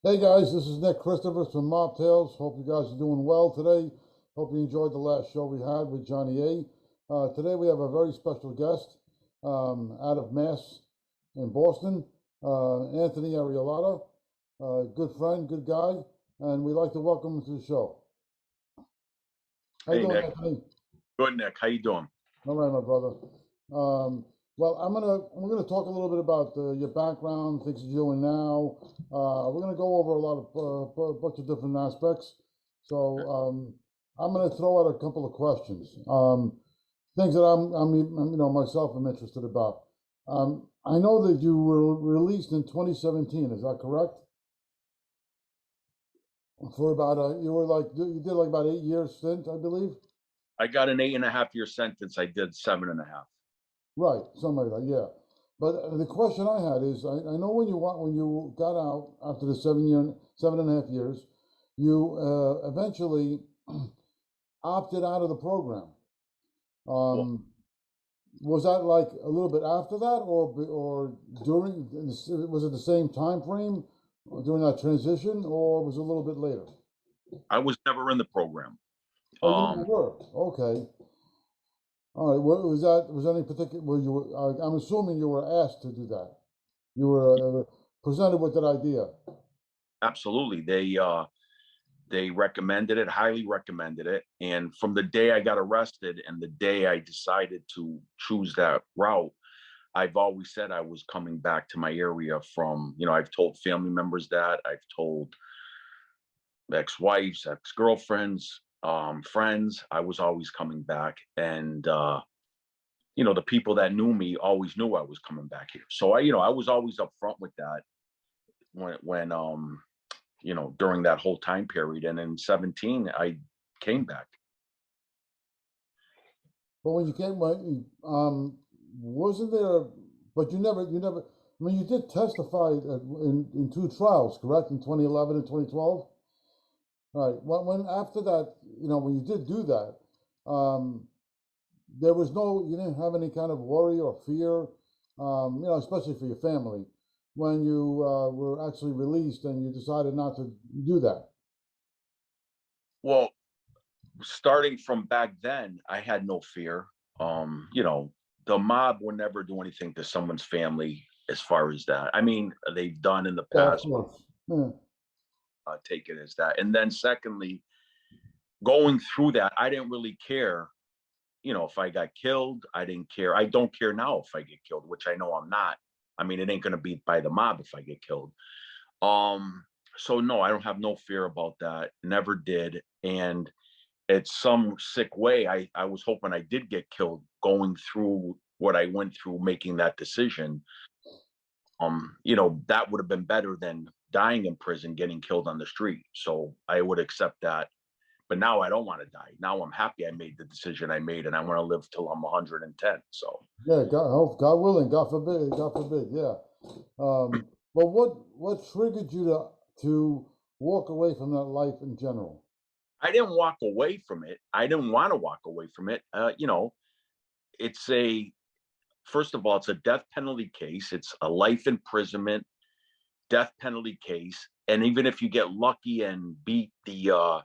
Hey guys, this is Nick Christopher from Mob Tales. Hope you guys are doing well today. Hope you enjoyed the last show we had with Johnny A. Today we have a very special guest out of Mass in Boston, Anthony Arillotta, good friend, good guy, and we'd like to welcome him to the show. How you Hey, doing, Nick. Anthony? Good, Nick. How you doing? All right, my brother. Well, we're gonna talk a little bit about your background, things you're doing now. We're gonna go over a lot of bunch of different aspects. So I'm gonna throw out a couple of questions, things that myself I'm interested about. I know that you were released in 2017. Is that correct? For about you did like about 8 years stint, I believe. I got an 8.5 year sentence. I did 7.5. Right, something like that, yeah. But the question I had is, I know when you got out after the 7.5 years, you eventually opted out of the program. Well, Was that like a little bit after that, or during? Was it the same time frame during that transition, or was it a little bit later? I was never in the program. Oh, you never Um, were. Okay. All right. What was that? Was any particular? Were you? I'm assuming you were asked to do that. You were presented with that idea. Absolutely. They recommended it, highly recommended it. And from the day I got arrested and the day I decided to choose that route, I've always said I was coming back to my area from, I've told family members that, I've told ex-wives, ex-girlfriends, friends, I was always coming back. And the people that knew me always knew I was coming back here. So I was always upfront with that when during that whole time period. And in 17, I came back. But when you came, wasn't there? But you never. I mean, you did testify in two trials, correct? In 2011 and 2012. Right. When after that, when you did do that, um, there was you didn't have any kind of worry or fear, especially for your family, when you were actually released and you decided not to do that. Well, starting from back then, I had no fear. The mob would never do anything to someone's family as far as that. I mean, they've done in the Yeah, of past, course. Yeah. take it as that. And then secondly, going through that, I didn't really care, if I got killed. I didn't care. I don't care now if I get killed, which I know I'm not. I mean, it ain't going to be by the mob if I get killed. So no, I don't have no fear about that. Never did. And it's some sick way. I was hoping I did get killed going through what I went through, making that decision. That would have been better than dying in prison, getting killed on the street. So I would accept that. But now I don't want to die. Now I'm happy I made the decision I made, and I want to live till I'm 110. So Yeah, God willing, God forbid, yeah. But what triggered you to walk away from that life in general? I didn't walk away from it. I didn't want to walk away from it. It's a first of all, it's a death penalty case. It's a life imprisonment death penalty case. And even if you get lucky and beat the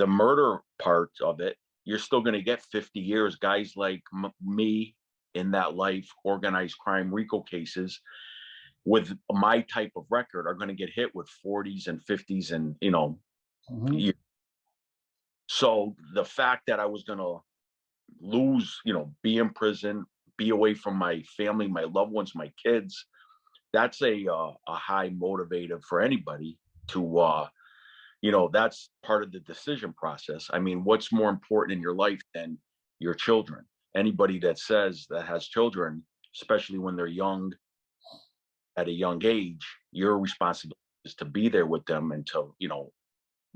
murder part of it, you're still going to get 50 years. Guys like me in that life, organized crime, RICO cases with my type of record are going to get hit with 40s and 50s and, Hmm. years. So the fact that I was going to lose, be in prison, be away from my family, my loved ones, my kids, that's a high motivator for anybody to that's part of the decision process. I mean, what's more important in your life than your children? Anybody that says that has children, especially when they're young, at a young age, your responsibility is to be there with them and to,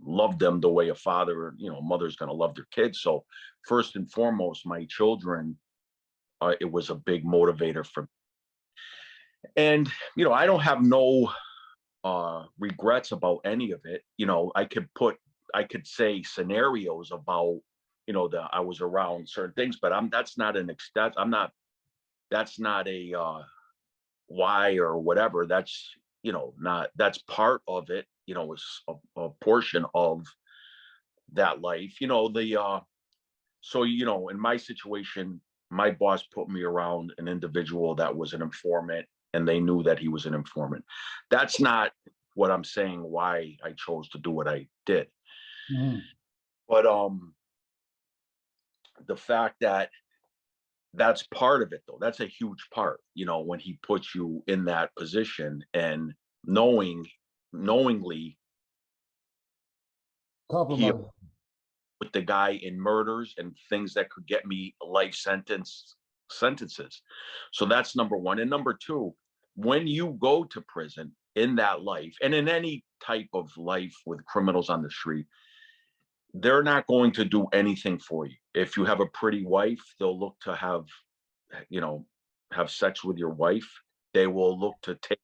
love them the way a father, mother's going to love their kids. So first and foremost, my children, it was a big motivator for me. And, I don't have no regrets about any of it. I could say scenarios about, that I was around certain things, but that's not an extent. That's not a why or whatever. That's, not, that's part of it, it's a portion of that life, so, in my situation, my boss put me around an individual that was an informant, and they knew that he was an informant. That's not what I'm saying why I chose to do what I did. Mhm. But the fact that that's part of it, though, that's a huge part, when he puts you in that position, and knowingly he Compromise. with the guy in murders and things that could get me life sentences. So that's number one. And number two, when you go to prison in that life, and in any type of life with criminals on the street, they're not going to do anything for you. If you have a pretty wife, they'll look to you know, have sex with your wife. They will look to take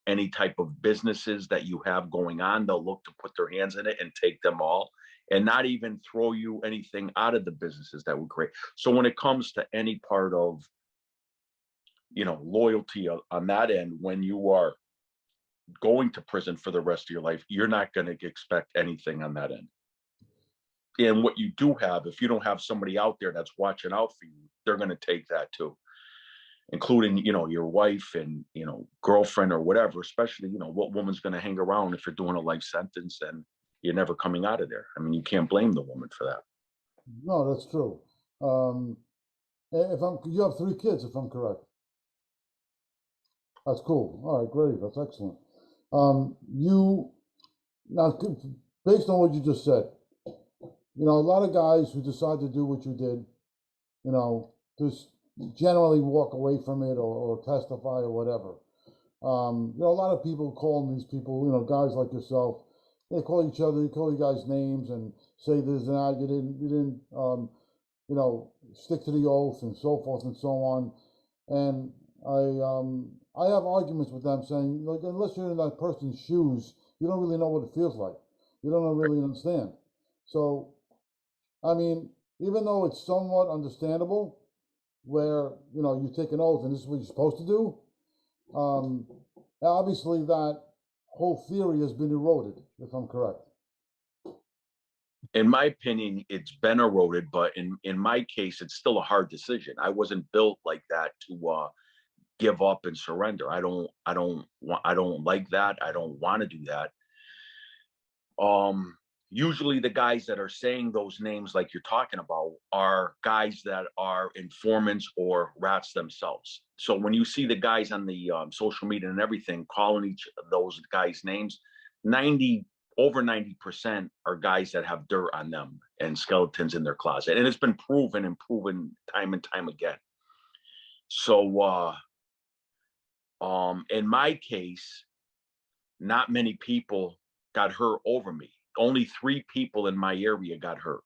any type of businesses that you have going on. They'll look to put their hands in it and take them all, and not even throw you anything out of the businesses that would create. So when it comes to any part of, loyalty on that end, when you are going to prison for the rest of your life, you're not going to expect anything on that end. And what you do have, if you don't have somebody out there that's watching out for you, they're going to take that too, including, your wife and, girlfriend or whatever, especially, what woman's going to hang around if you're doing a life sentence and you're never coming out of there. I mean, you can't blame the woman for that. No, that's true. You have 3 kids, if I'm correct. That's cool. All right, great. That's excellent. You now, based on what you just said, a lot of guys who decide to do what you did, just generally walk away from it or testify or whatever. A lot of people call these people, guys like yourself, they call each other, they call you guys names and say this and that. You didn't, stick to the oath and so forth and so on. And I have arguments with them saying, like, unless you're in that person's shoes, you don't really know what it feels like. You don't really understand. So, I mean, even though it's somewhat understandable, where you take an oath and this is what you're supposed to do, obviously that whole theory has been eroded, if I'm correct. In my opinion, it's been eroded, but in my case, it's still a hard decision. I wasn't built like that to give up and surrender. I don't like that. I don't want to do that. Usually the guys that are saying those names like you're talking about are guys that are informants or rats themselves. So when you see the guys on the social media and everything calling each of those guys names, over 90% are guys that have dirt on them and skeletons in their closet. And it's been proven time and time again. So in my case, not many people got hurt over me. Only 3 people in my area got hurt.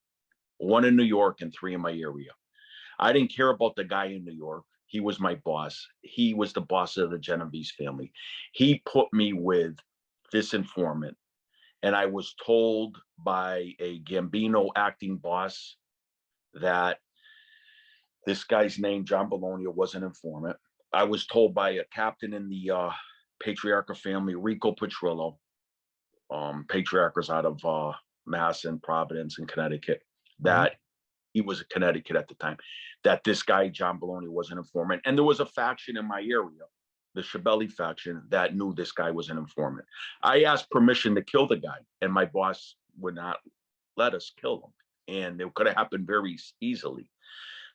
1 in New York and 3 in my area. I didn't care about the guy in New York. He was my boss. He was the boss of the Genovese family. He put me with this informant. And I was told by a Gambino acting boss that this guy's name, John Bologna, was an informant. I was told by a captain in the Patriarca family, Rico Petrillo. Patriarchas out of Mass and Providence and Connecticut, that he was in Connecticut at the time, that this guy, John Bologna, was an informant. And there was a faction in my area, the Shabelli faction, that knew this guy was an informant. I asked permission to kill the guy, and my boss would not let us kill him. And it could have happened very easily.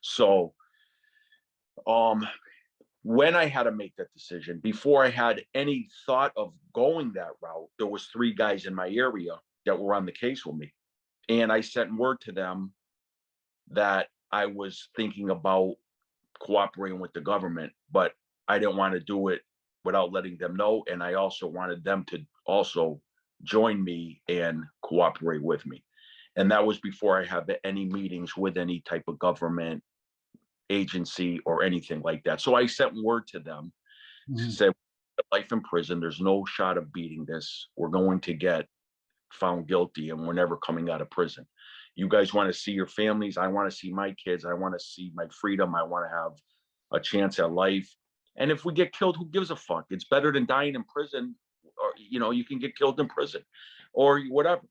So when I had to make that decision, before I had any thought of going that route, there was 3 guys in my area that were on the case with me. And I sent word to them that I was thinking about cooperating with the government, but I didn't want to do it without letting them know. And I also wanted them to also join me and cooperate with me. And that was before I had any meetings with any type of government agency or anything like that. So I sent word to them to say, life in prison, there's no shot of beating this. We're going to get found guilty and we're never coming out of prison. You guys want to see your families. I want to see my kids. I want to see my freedom. I want to have a chance at life. And if we get killed, who gives a fuck? It's better than dying in prison or, you can get killed in prison or whatever.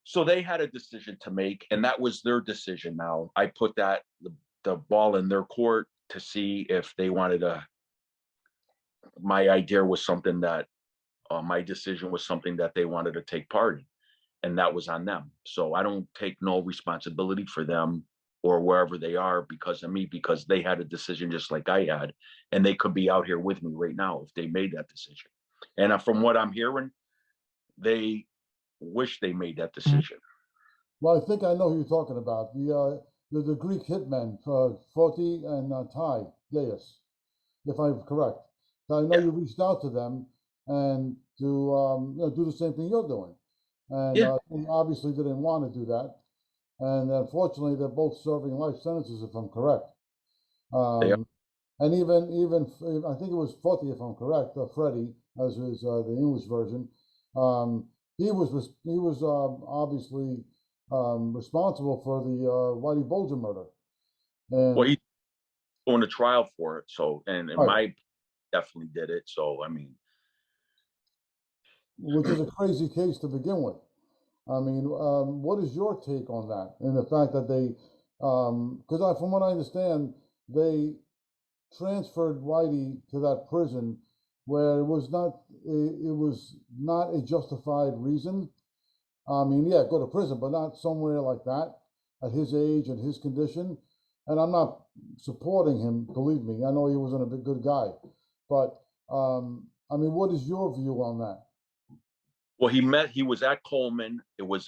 So they had a decision to make, and that was their decision. Now I put the ball in their court to see if they wanted my idea was something that, my decision was something that they wanted to take part in, and that was on them. So I don't take no responsibility for them or wherever they are because of me, because they had a decision just like I had, and they could be out here with me right now if they made that decision. And from what I'm hearing, they wish they made that decision. Well, I think I know who you're talking about. The Greek hitmen, Forti and Ty Gaius, if I'm correct. I know Yeah. you reached out to them and to do the same thing you're doing. And Yeah. they obviously didn't want to do that. And unfortunately, they're both serving life sentences, if I'm correct. They are. And even I think it was Forti, if I'm correct, Freddie, as is the English version. He was obviously responsible for the Whitey Bulger murder. Well, And he's going to trial for it. So, and right, my definitely did it. So, I mean, which is a crazy case to begin with. I mean, what is your take on that? And the fact that they, because from what I understand, they transferred Whitey to that prison where it was not a justified reason. I mean, yeah, go to prison, but not somewhere like that at his age and his condition. And I'm not supporting him, believe me. I know he wasn't a good guy, but I mean, what is your view on that? well, he was at Coleman. It was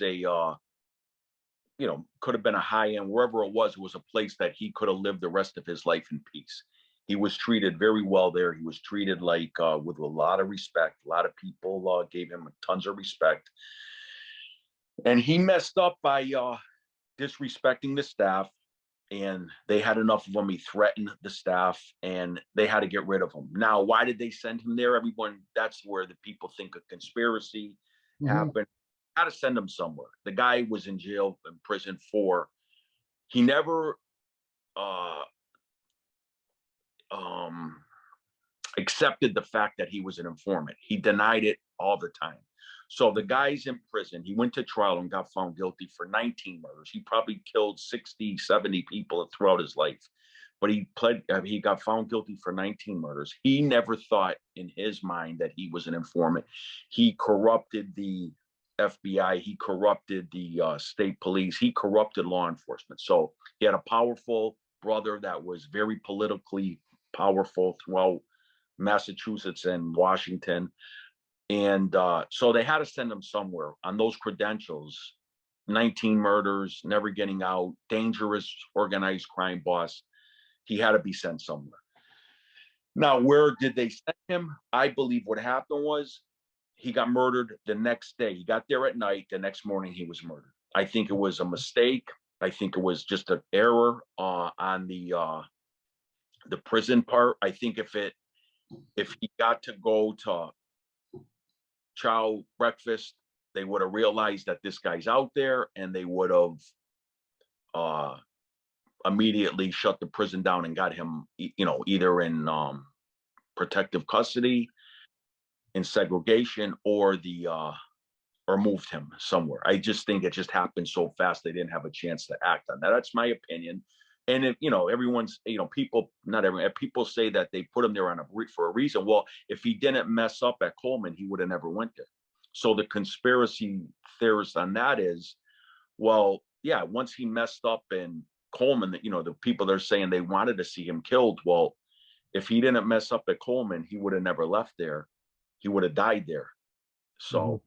could have been a high end, wherever it was a place that he could have lived the rest of his life in peace. He was treated very well there. He was treated like with a lot of respect. A lot of people gave him tons of respect. And he messed up by disrespecting the staff, and they had enough of him. He threatened the staff, and they had to get rid of him. Now, why did they send him there? Everyone, that's where the people think a conspiracy happened. How to send him somewhere. The guy was in jail, in prison he never accepted the fact that he was an informant. He denied it all the time. So the guy's in prison. He went to trial and got found guilty for 19 murders. He probably killed 60, 70 people throughout his life. But he got found guilty for 19 murders. He never thought in his mind that he was an informant. He corrupted the FBI. He corrupted the state police. He corrupted law enforcement. So he had a powerful brother that was very politically powerful throughout Massachusetts and Washington. And so they had to send him somewhere on those credentials. 19 murders, never getting out, dangerous organized crime boss. He had to be sent somewhere. Now, where did they send him? I believe what happened was he got murdered the next day. He got there at night. The next morning, he was murdered. I think it was a mistake. I think it was just an error on the prison part. I think if he got to go to chow breakfast, they would have realized that this guy's out there, and they would have immediately shut the prison down and got him, either in protective custody, in segregation, or or moved him somewhere. I just think it just happened so fast they didn't have a chance to act on that. That's my opinion. And if, everyone's, people, not everyone, people say that they put him there for a reason. Well, if he didn't mess up at Coleman, he would have never went there. So the conspiracy theorist on that is, well, yeah, once he messed up in Coleman, the people they're saying they wanted to see him killed. Well, if he didn't mess up at Coleman, he would have never left there. He would have died there. So,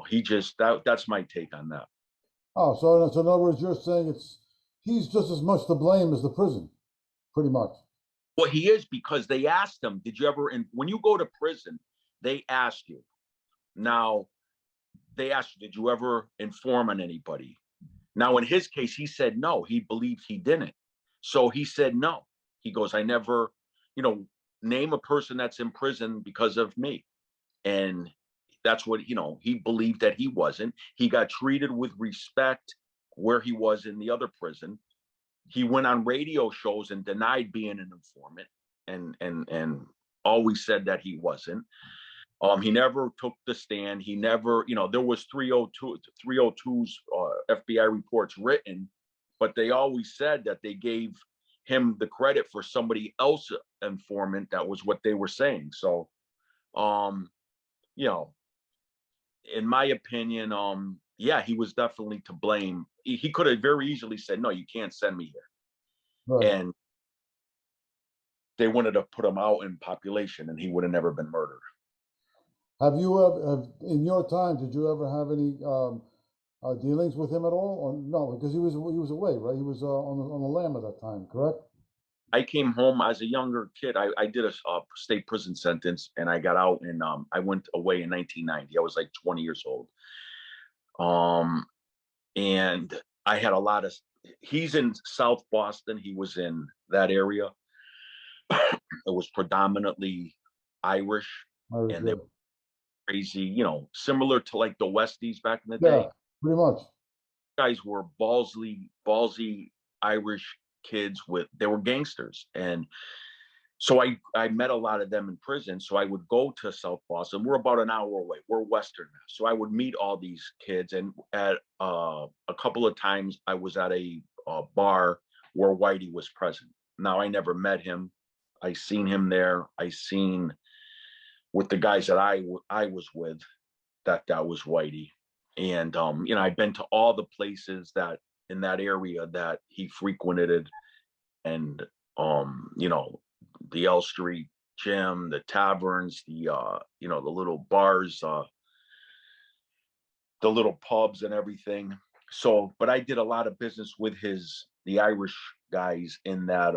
he just, that's my take on that. Oh, so in other words, you're saying he's just as much to blame as the prison, pretty much. Well, he is, because they asked him, did you ever, when you go to prison, they ask you. Now, they asked you, did you ever inform on anybody? Now, in his case, he said no. He believed he didn't. So he said no. He goes, I never, name a person that's in prison because of me. And that's what, he believed that he wasn't. He got treated with respect where he was in the other prison. He went on radio shows and denied being an informant, and always said that he wasn't. He never took the stand. He never, there was 302's FBI reports written, but they always said that they gave him the credit for somebody else informant. That was what they were saying. So, um, you know, in my opinion, yeah, he was definitely to blame. He could have very easily said, "No, you can't send me here," Right. and they wanted to put him out in population, and he would have never been murdered. Have you ever, in your time, did you ever have any dealings with him at all, or no? Because he was away, right? He was on the lam at that time, correct? I came home as a younger kid. I did a state prison sentence, and I got out, and I went away in 1990. I was like 20 years old. Um, and I had a lot of. He's in South Boston. He was in that area. It was predominantly Irish, Very and they good. were crazy. Similar to like the Westies back in the Yeah, day. pretty much. Guys were ballsy Irish kids they were gangsters, and so I met a lot of them in prison. So I would go to South Boston. We're about an hour away. We're Western now. So I would meet all these kids. And at a couple of times I was at a bar where Whitey was present. Now I never met him. I seen him there. I seen with the guys that I was with that was Whitey. And I've been to all the places that in that area that he frequented, and the L Street gym, the taverns, the little bars, the little pubs and everything. So, but I did a lot of business with the Irish guys in that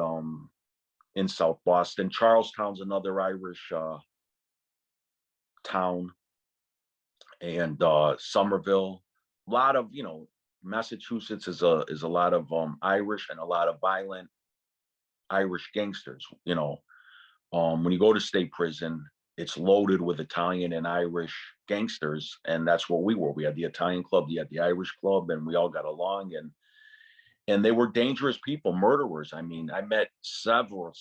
in South Boston. Charlestown's another Irish town, and Somerville. A lot of, Massachusetts is a lot of Irish and a lot of violent Irish gangsters. When you go to state prison, it's loaded with Italian and Irish gangsters, and that's what we were. We had the Italian club, you had the Irish club, and we all got along. And they were dangerous people, murderers. I mean, I met several,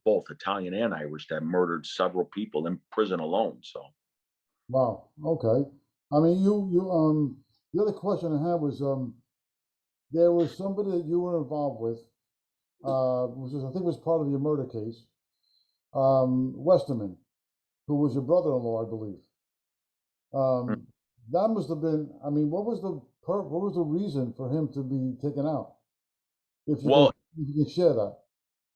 both Italian and Irish that murdered several people in prison alone. So, Wow. Okay. I mean, the other question I had was, there was somebody that you were involved with, which I think was part of your murder case, Westerman, who was your brother-in-law, I believe. Um, that must have been, I mean, what was the reason for him to be taken out? If you can, well, if you can share that.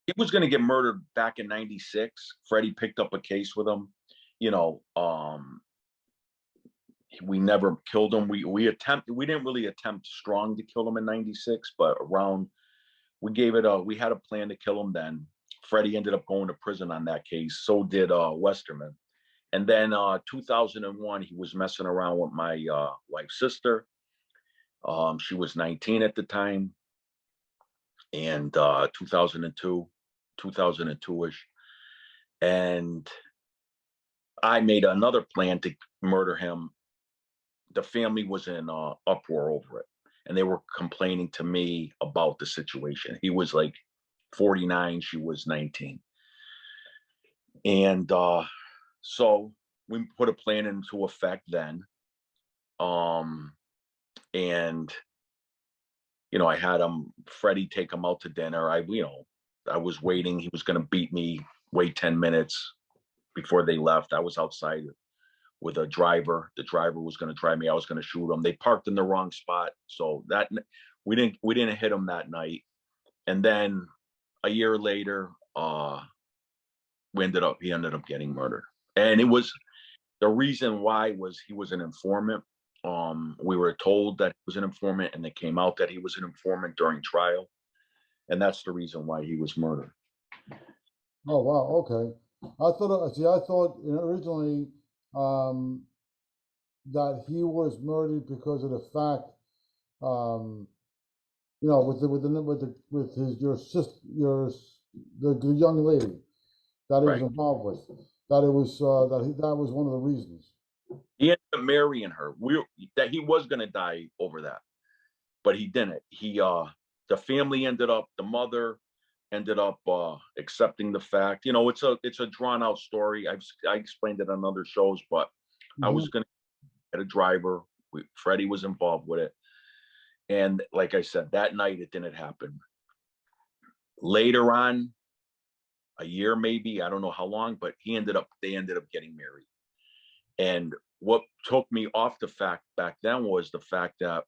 he was going to get murdered back in '96. Freddie picked up a case with him. You know, we never killed him. We didn't really attempt strong to kill him in '96, but we had a plan to kill him then. Freddie ended up going to prison on that case. So did Westerman. And then 2001, he was messing around with my wife's sister. She was 19 at the time. And 2002-ish. And I made another plan to murder him. The family was in uproar over it, and they were complaining to me about the situation. He was like 49, she was 19. And so we put a plan into effect then. And I had Freddie take him out to dinner. I was waiting. He was going to beat me, wait 10 minutes before they left. I was outside with a driver. The driver was going to drive me. I was going to shoot him. They parked in the wrong spot. So that we didn't hit him that night. And then a year later, he ended up getting murdered. And it was the reason why was he was an informant. We were told that he was an informant, and it came out that he was an informant during trial. And that's the reason why he was murdered. Oh, wow. Okay. I thought originally, um, that he was murdered because of the fact, um, with his your sister the young lady that he was Right. involved with, that it was that was one of the reasons. He ended up marrying her. That he was going to die over that, but he didn't. The family ended up, the mother ended up accepting the fact. It's a drawn out story. I explained it on other shows, but I was Mhm. going to get a driver. Freddie was involved with it. And like I said, that night it didn't happen. Later on, a year maybe, I don't know how long, but they ended up getting married. And what took me off the fact back then was the fact that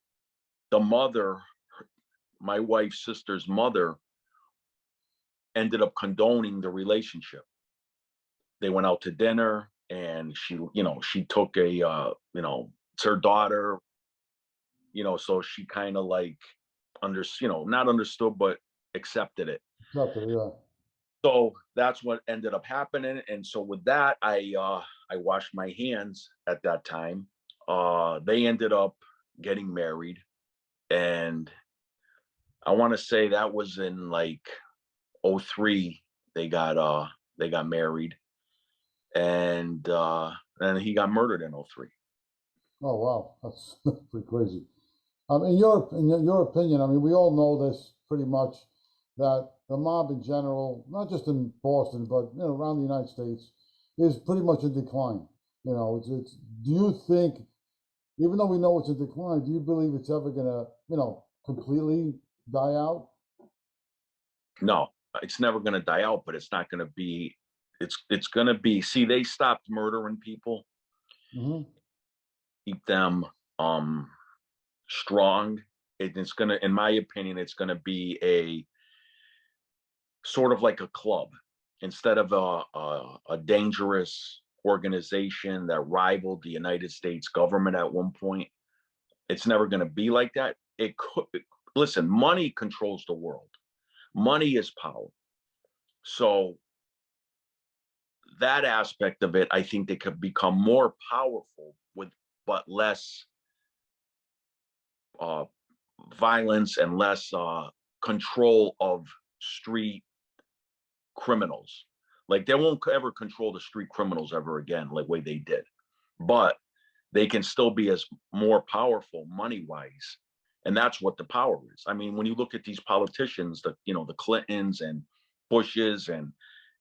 the mother, my wife's sister's mother, ended up condoning the relationship. They went out to dinner, and she took it's her daughter, so she kind of like not understood, but accepted it. Exactly, yeah. So that's what ended up happening. And so with that, I washed my hands at that time. They ended up getting married, and I want to say that was in like '03. They got married, and he got murdered in '03. Oh, wow, that's pretty crazy. In your opinion, I mean, we all know this pretty much, that the mob in general, not just in Boston, but around the United States, is pretty much in decline. It's. Do you think, even though we know it's in decline, do you believe it's ever gonna, completely die out? No, it's never going to die out, but it's not going to be. It's going to be. See, they stopped murdering people, Hmm. keep them strong. It's going to, in my opinion, it's going to be a sort of like a club instead of a dangerous organization that rivaled the United States government at one point. It's never going to be like that. It could. Listen, money controls the world. Money is power. So that aspect of it, I think they could become more powerful with but less uh, violence and less control of street criminals. Like they won't ever control the street criminals ever again, like way they did. But they can still be as more powerful money wise, and that's what the power is. I mean, when you look at these politicians, the Clintons and Bushes and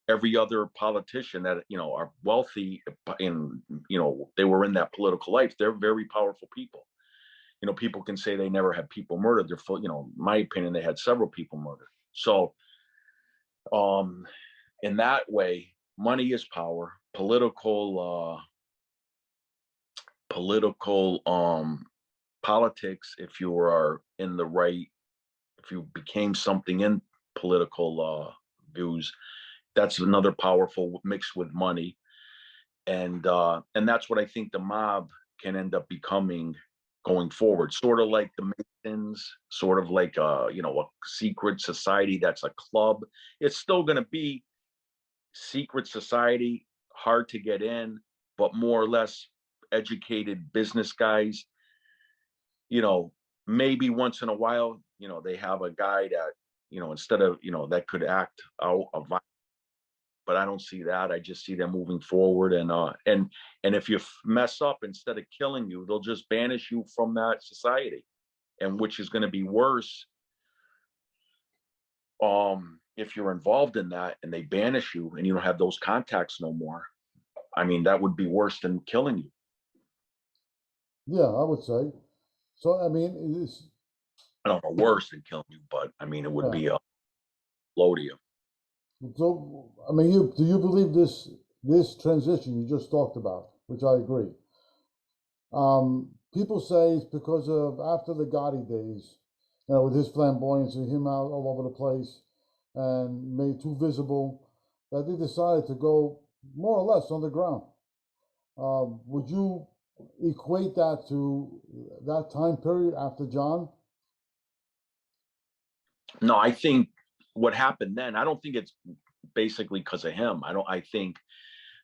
every other politician that are wealthy, and they were in that political life, they're very powerful people. People can say they never had people murdered. They're full, in my opinion, they had several people murdered. So um in that way, money is power. Political politics, if you are in the right, if you became something in political views, that's another powerful mixed with money. And that's what I think the mob can end up becoming going forward, sort of like the Masons, sort of like a secret society that's a club. It's still going to be secret society, hard to get in, but more or less educated business guys. you know Maybe once in a while, they have a guy that, instead of, that could act out a, but I don't see that. I just see them moving forward, and if you mess up, instead of killing you, they'll just banish you from that society, and which is going to be worse. If you're involved in that and they banish you and you don't have those contacts no more, I mean, that would be worse than killing you. Yeah, I would say. So, I mean, it's. I don't know, worse than killing you, but I mean, it would Yeah. be a blow to you. So, I mean, do you believe this transition you just talked about, which I agree? People say it's because of after the Gotti days, with his flamboyancy, him out all over the place, and made too visible, that they decided to go more or less underground. Would you equate that to that time period after John? No, I think what happened then, I don't think it's basically because of him. I think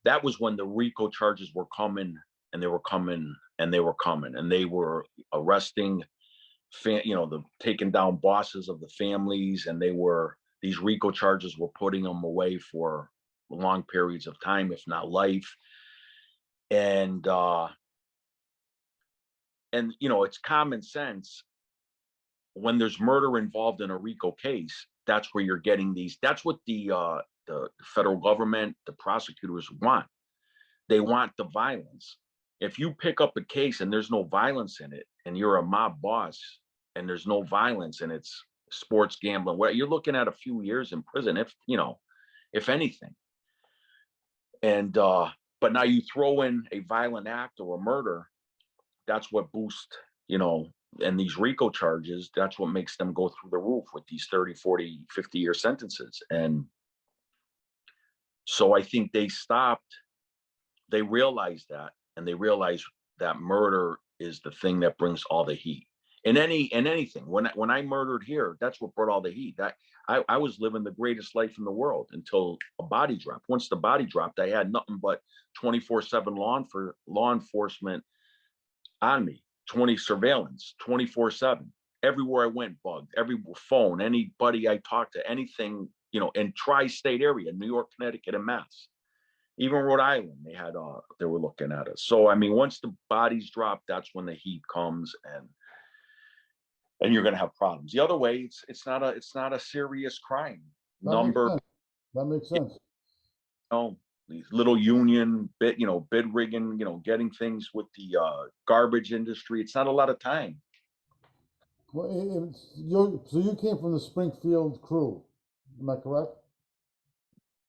that was when the RICO charges were coming, and they were coming, and they were coming, and they were arresting, the taking down bosses of the families, and these RICO charges were putting them away for long periods of time, if not life. And it's common sense when there's murder involved in a RICO case, that's where you're getting these. That's what the federal government, the prosecutors want. They want the violence. If you pick up a case and there's no violence in it, and you're a mob boss, and there's no violence, and it's sports gambling, what you're looking at a few years in prison, if if anything. And but now you throw in a violent act or a murder, that's what boosts, and these RICO charges, that's what makes them go through the roof with these 30, 40, 50-year sentences. And so I think they realized that, and they realized that murder is the thing that brings all the heat. In anything. When I murdered here, that's what brought all the heat. That I was living the greatest life in the world until a body dropped. Once the body dropped, I had nothing but 24/7 law enforcement on me, 20 surveillance, 24/7. Everywhere I went, bugged. Every phone, anybody I talked to, anything, in tri-state area, New York, Connecticut, and Mass. Even Rhode Island, they were looking at us. So I mean, once the bodies drop, that's when the heat comes, and you're going to have problems. The other way, it's not a serious crime. That makes sense. These little union bid rigging, getting things with the garbage industry. It's not a lot of time. Well, so you came from the Springfield crew, am I correct?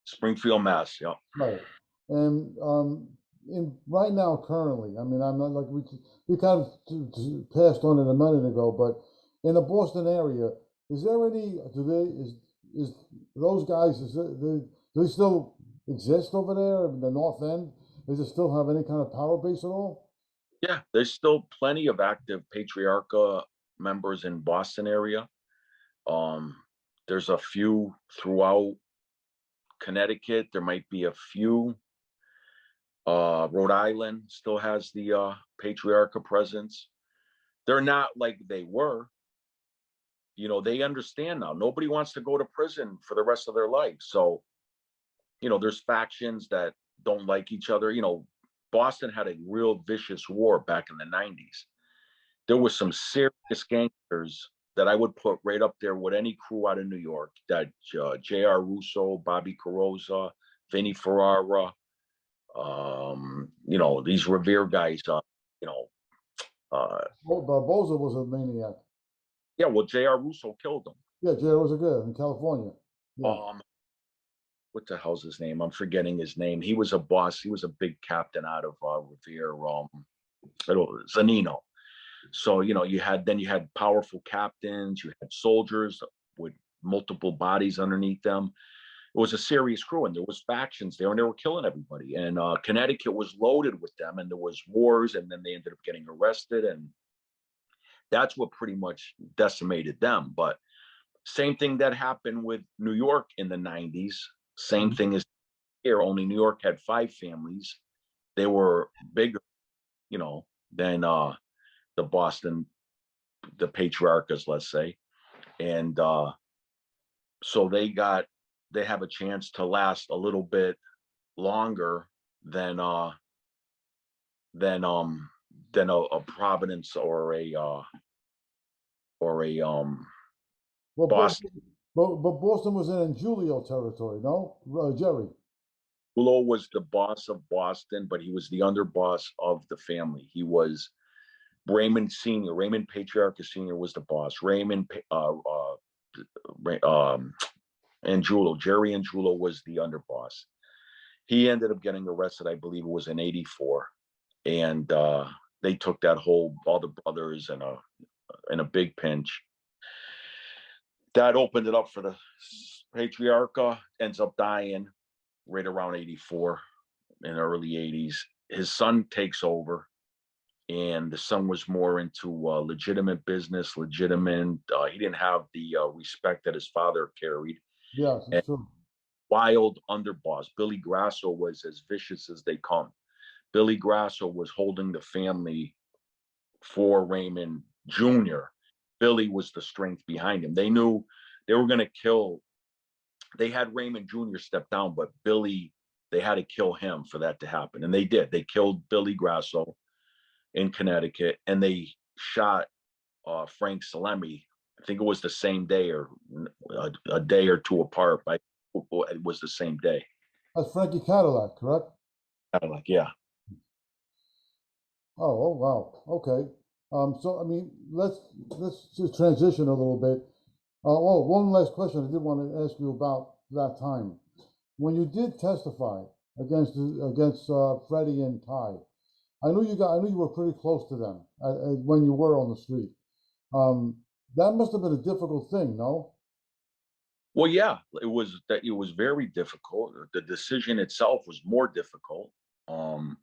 Springfield, Mass. Yeah. Right. And right now, currently, I mean, I'm not like we kind of passed on it a minute ago, but in the Boston area, is there any? Is those guys? Do they still exist over there in the North End? Does it still have any kind of power base at all? Yeah, there's still plenty of active Patriarca members in Boston area. There's a few throughout Connecticut. There might be a few. Rhode Island still has the Patriarca presence. They're not like they were. They understand now. Nobody wants to go to prison for the rest of their life. So, there's factions that don't like each other. Boston had a real vicious war back in the 90s. There was some serious gangsters that I would put right up there with any crew out of New York. That J.R. Russo, Bobby Carosa, Vinny Ferrara, these Revere guys. Barboza was a maniac. Yeah, well, J.R. Russo killed him. Yeah, J.R. was a good in California. Yeah. What the hell's his name? I'm forgetting his name. He was a boss. He was a big captain out of Revere, Zanino. So you had powerful captains. You had soldiers with multiple bodies underneath them. It was a serious crew, and there was factions there, and they were killing everybody. And Connecticut was loaded with them, and there was wars, and then they ended up getting arrested, and that's what pretty much decimated them. But same thing that happened with New York in the 90s. Same thing as here, only New York had 5 families. They were bigger, than the Boston, the Patriarchas, let's say. And so they have a chance to last a little bit longer than a Providence or a Well, Boston. but Boston was in Giulio territory, no? Jerry. Giulio was the boss of Boston, but he was the underboss of the family. He was Raymond Sr. Raymond Patriarca Sr. was the boss. Raymond Angiulo, Jerry Angiulo was the underboss. He ended up getting arrested, I believe it was in '84. And they took all the brothers in a big pinch. That opened it up for the Patriarcha, ends up dying right around '84, in the early '80s. His son takes over, and the son was more into legitimate business, he didn't have the respect that his father carried. Yes, it's true. Wild underboss. Billy Grasso was as vicious as they come. Billy Grasso was holding the family for Raymond Jr. Billy was the strength behind him. They knew they were going to kill. They had Raymond Jr. step down, but Billy, they had to kill him for that to happen. And they did. They killed Billy Grasso in Connecticut, and they shot Frank Salemi I think it was the same day or a day or two apart, but it was the same day. That's Frankie Cadillac, correct? I'm like, yeah. Oh, wow. Okay. So I mean, let's just transition a little bit. Oh, one last question I did want to ask you about that time when you did testify against Freddie and Ty. I knew you were pretty close to them when you were on the street. That must have been a difficult thing, no? Well, yeah, it was very difficult. The decision itself was more difficult. Um,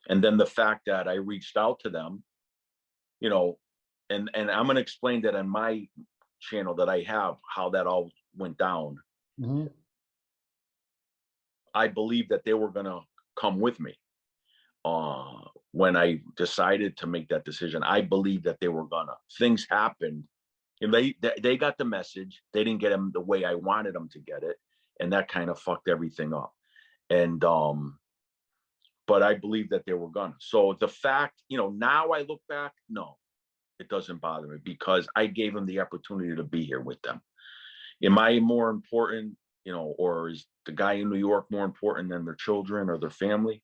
and then the fact that I reached out to them, you know, and I'm going to explain that on my channel that I have how that all went down. Mm-hmm. I believe that they were going to come with me. When I decided to make that decision, I believe that they were gonna. Things happened, and they got the message. They didn't get them the way I wanted them to get it, and that kind of fucked everything up. And but I believe that they were gonna. So the fact, now I look back, no, it doesn't bother me because I gave them the opportunity to be here with them. Am I more important, or is the guy in New York more important than their children or their family?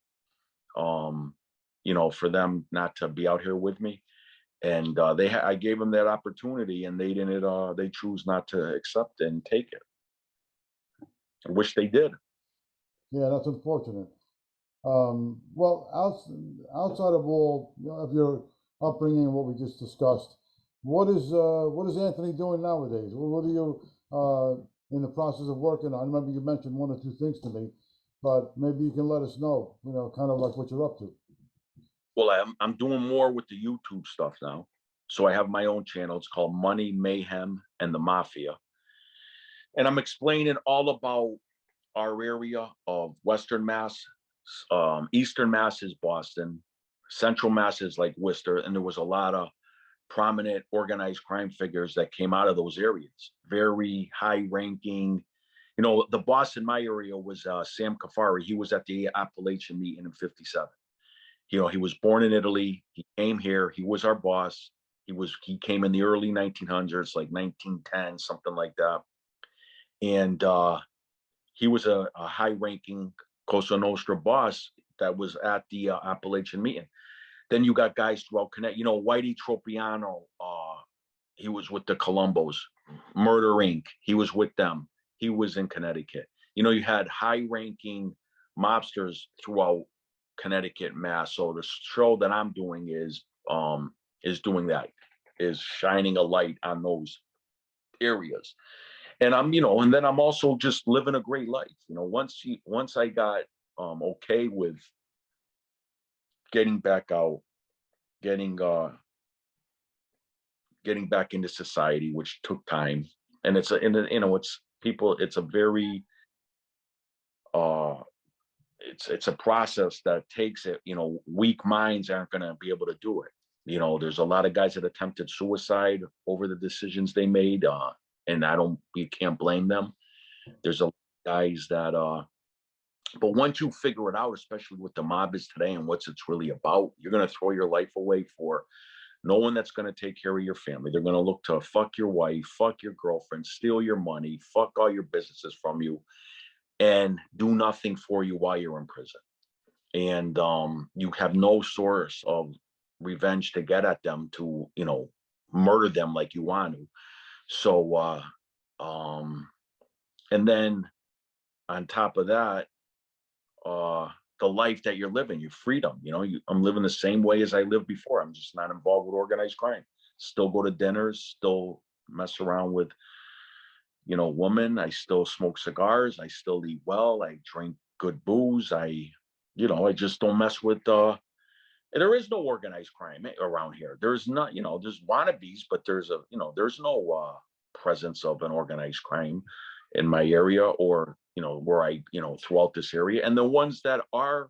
For them not to be out here with me. And I gave them that opportunity and they didn't, they choose not to accept and take it. I wish they did. Yeah, that's unfortunate. Well, outside of all of your upbringing and what we just discussed, what is Anthony doing nowadays? What are you in the process of working on? I remember you mentioned one or two things to me, but maybe you can let us know, kind of like what you're up to. Well, I'm doing more with the YouTube stuff now. So I have my own channel. It's called Money, Mayhem, and the Mafia. And I'm explaining all about our area of Western Mass. Eastern Mass is Boston. Central Mass is like Worcester. And there was a lot of prominent organized crime figures that came out of those areas. Very high ranking. The boss in my area was Sam Kafari. He was at the Appalachian meeting in 57. He was born in Italy. He came here. He was our boss. He came in the early 1900s, like 1910, something like that. And he was a high-ranking Cosa Nostra boss that was at the Appalachian meeting. Then you got guys throughout Connecticut. Whitey Tropiano, he was with the Colombos. Murder Inc., he was with them. He was in Connecticut. You had high-ranking mobsters throughout Connecticut, Mass. So the show that I'm doing is doing that, is shining a light on those areas. And and then I'm also just living a great life. Once I got okay with getting back out, getting back into society, which took time, and it's it's a very it's a process that takes it. Weak minds aren't going to be able to do it. There's a lot of guys that attempted suicide over the decisions they made, and you can't blame them. There's a lot of guys that but once you figure it out, especially what the mob is today and what it's really about, you're going to throw your life away for no one that's going to take care of your family. They're going to look to fuck your wife, fuck your girlfriend, steal your money, fuck all your businesses from you, and do nothing for you while you're in prison. And you have no source of revenge to get at them to, murder them like you want to. So, and then on top of that, the life that you're living, your freedom, I'm living the same way as I lived before. I'm just not involved with organized crime. Still go to dinners, still mess around with, women. I still smoke cigars. I still eat well. I drink good booze. I just don't mess with, there is no organized crime around here. There's not, there's wannabes, but there's no presence of an organized crime in my area or, where I, throughout this area. And the ones that are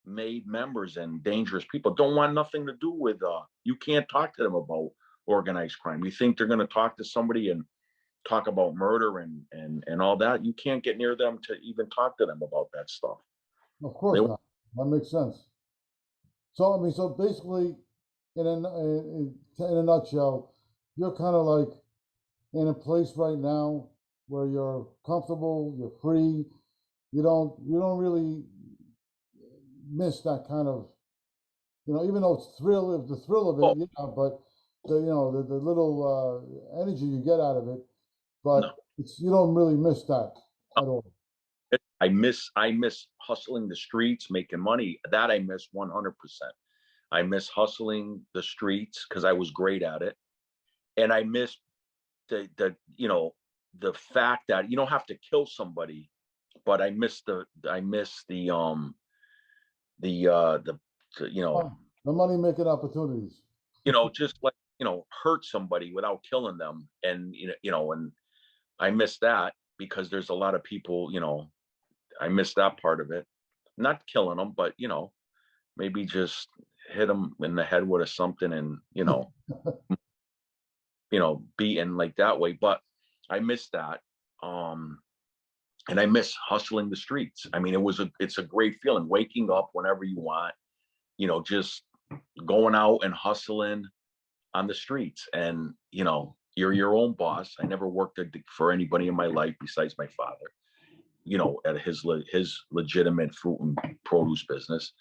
made members and dangerous people don't want nothing to do with, you can't talk to them about organized crime. You think they're going to talk to somebody and talk about murder and all that. You can't get near them to even talk to them about that stuff. Of course not. That makes sense. So, I mean, so basically, in a nutshell, you're kind of like in a place right now where you're comfortable, you're free, you don't really miss that kind of, even though it's the thrill of Oh, it, yeah, but the little energy you get out of it, no. but you don't really miss that at all. I miss hustling the streets, making money. That I miss 100%. I miss hustling the streets because I was great at it. And I miss the fact that you don't have to kill somebody, but I miss the The money making opportunities. just like, hurt somebody without killing them. And, and I miss that because there's a lot of people, I miss that part of it. Not killing them, but, maybe just hit them in the head with a something and, beaten like that way. But I miss that. And I miss hustling the streets. I mean, it's a great feeling waking up whenever you want, just going out and hustling on the streets. And, you're your own boss. I never worked for anybody in my life besides my father, at his legitimate fruit and produce business.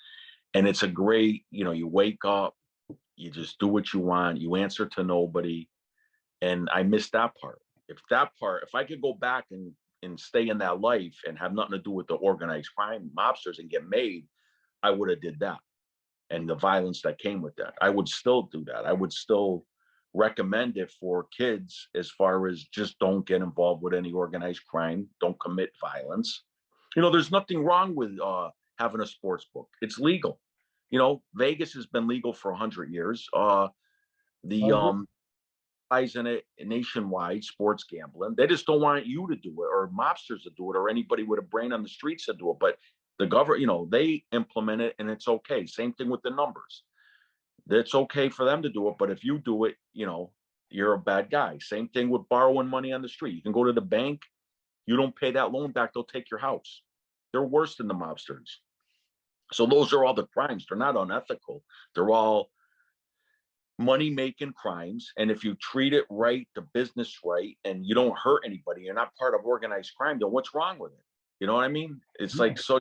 And it's a great, you wake up, you just do what you want, you answer to nobody. And I miss that part. If I could go back and stay in that life and have nothing to do with the organized crime mobsters and get made, I would have did that. And the violence that came with that, I would still do that. I would still recommend it for kids as far as just don't get involved with any organized crime, don't commit violence. There's nothing wrong with having a sports book. It's legal. Vegas has been legal for 100 years. I The agree. guys in it nationwide, sports gambling, they just don't want you to do it or mobsters to do it or anybody with a brain on the streets to do it. But the government, they implement it and it's okay. Same thing with the numbers. It's okay for them to do it, but if you do it, you're a bad guy. Same thing with borrowing money on the street. You can go to the bank, you don't pay that loan back, they'll take your house. They're worse than the mobsters. So those are all the crimes. They're not unethical. They're all money making crimes. And if you treat it right, the business right, and you don't hurt anybody, you're not part of organized crime, then what's wrong with it? You know what I mean? It's like, so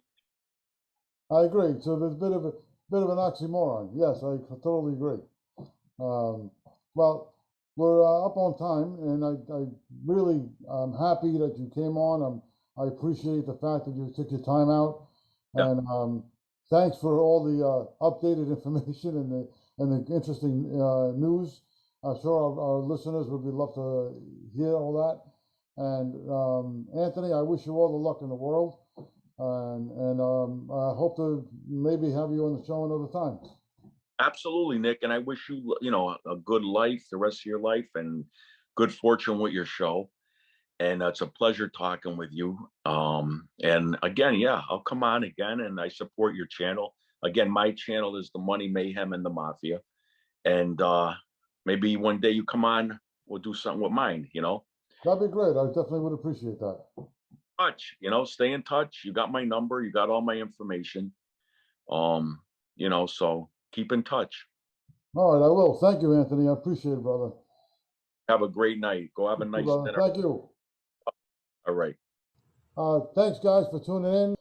I agree. So there's a bit of an oxymoron. Yes, I totally agree. Um, well, we're up on time, and I really am happy that you came on. I appreciate the fact that you took your time out, yeah, and thanks for all the updated information and the interesting news. I'm sure our listeners would be love to hear all that. And Anthony, I wish you all the luck in the world, and I hope to maybe have you on the show another time. absolutely, Nick. And I wish you, a good life, the rest of your life, and good fortune with your show. And it's a pleasure talking with you. And again, yeah, I'll come on again, and I support your channel. Again, my channel is the Money Mayhem and the Mafia. And maybe one day you come on, we'll do something with mine. That'd be great. I definitely would appreciate that. Stay in touch. You got my number, you got all my information. So keep in touch. All right, I will. Thank you, Anthony. I appreciate it, brother. Have a great night. Go have a You too, nice brother. dinner. Thank you. All right. Thanks, guys, for tuning in.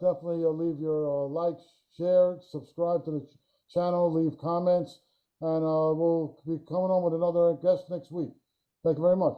Definitely leave your likes, share, subscribe to the channel, leave comments, and we'll be coming on with another guest next week. Thank you very much.